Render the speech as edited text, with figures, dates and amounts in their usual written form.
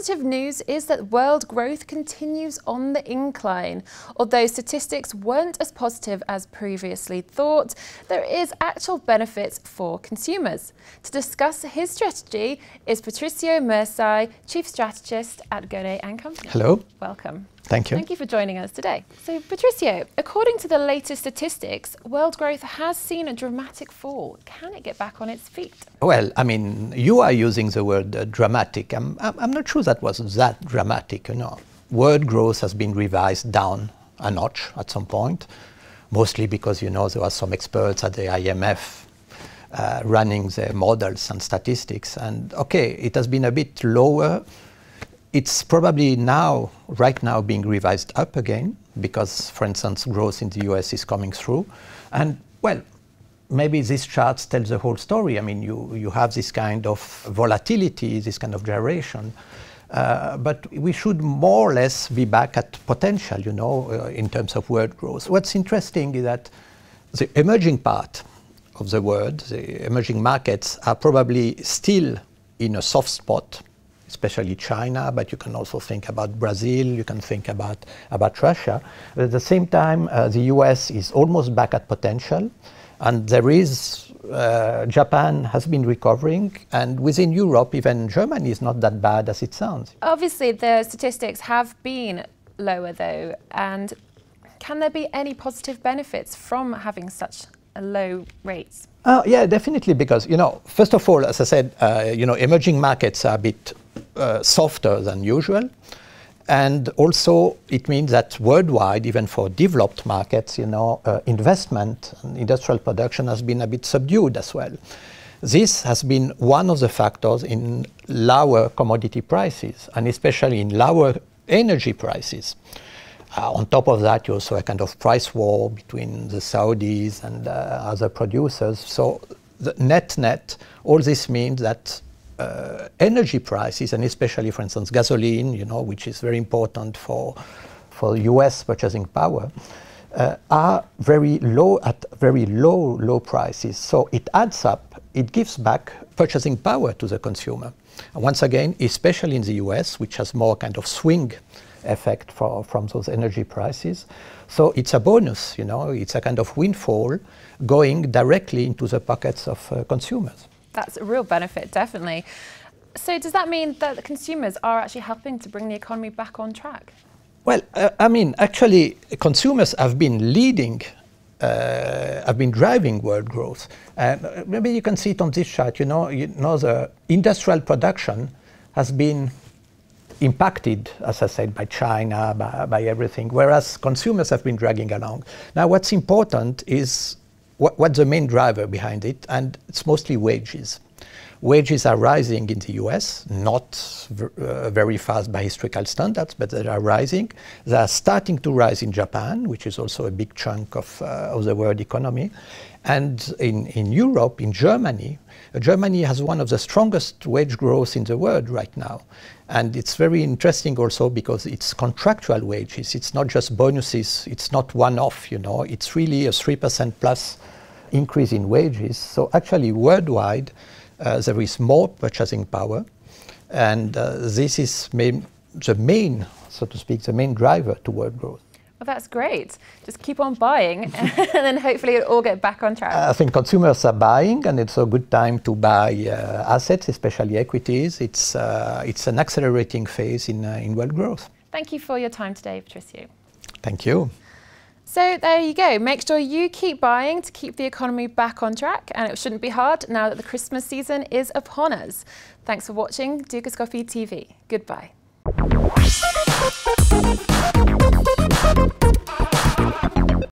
positive news is that world growth continues on the incline. Although statistics weren't as positive as previously thought, there is actual benefits for consumers. To discuss his strategy is Patrizio Merciai, Chief Strategist at GONET CIE. Hello. Welcome. Thank you. Thank you for joining us today. So, Patrizio, according to the latest statistics, world growth has seen a dramatic fall. Can it get back on its feet? Well, I mean, you are using the word dramatic. I'm not sure that was that dramatic. You know, world growth has been revised down a notch at some point, mostly because, you know, there were some experts at the IMF running their models and statistics. And okay, it has been a bit lower. It's probably right now being revised up again because, for instance, growth in the US is coming through. And, well, maybe this chart tells the whole story. I mean, you have this kind of volatility, this kind of gyration. But we should more or less be back at potential, you know, in terms of world growth. What's interesting is that the emerging part of the world, the emerging markets, are probably still in a soft spot, especially China, but you can also think about Brazil, you can think about Russia. But at the same time, the US is almost back at potential, and there is, Japan has been recovering, and within Europe, even Germany is not that bad as it sounds. Obviously, the statistics have been lower though, and can there be any positive benefits from having such low rates? Yeah, definitely, because, you know, first of all, as I said, you know, emerging markets are a bit softer than usual. And also it means that worldwide, even for developed markets, you know, investment and industrial production has been a bit subdued as well. This has been one of the factors in lower commodity prices, and especially in lower energy prices. On top of that, you also have a kind of price war between the Saudis and other producers. So the net, all this means that energy prices, and especially, for instance, gasoline, you know, which is very important for US purchasing power, are very low at very low prices. So it adds up, it gives back purchasing power to the consumer. And once again, especially in the US, which has more kind of swing effect from those energy prices. So it's a bonus, you know, it's a kind of windfall going directly into the pockets of consumers. That's a real benefit, definitely. So does that mean that the consumers are actually helping to bring the economy back on track? Well, I mean, actually, consumers have been leading, have been driving world growth. Maybe you can see it on this chart, you know, the industrial production has been impacted, as I said, by China, by everything, whereas consumers have been dragging along. Now, what's important is what's the main driver behind it, and it's mostly wages. Wages are rising in the US, not very fast by historical standards, but they are rising. They are starting to rise in Japan, which is also a big chunk of the world economy. And in Europe, in Germany, Germany has one of the strongest wage growth in the world right now. And it's very interesting also because it's contractual wages. It's not just bonuses. It's not one-off, you know. It's really a 3% plus increase in wages. So actually, worldwide, there is more purchasing power. And this is the main, so to speak, the main driver to world growth. Well, that's great. Just keep on buying and then hopefully it'll all get back on track. I think consumers are buying, and it's a good time to buy assets, especially equities. It's an accelerating phase in world growth. Thank you for your time today, Patrizio. Thank you. So there you go. Make sure you keep buying to keep the economy back on track, and it shouldn't be hard now that the Christmas season is upon us. Thanks for watching Dukascopy TV. Goodbye.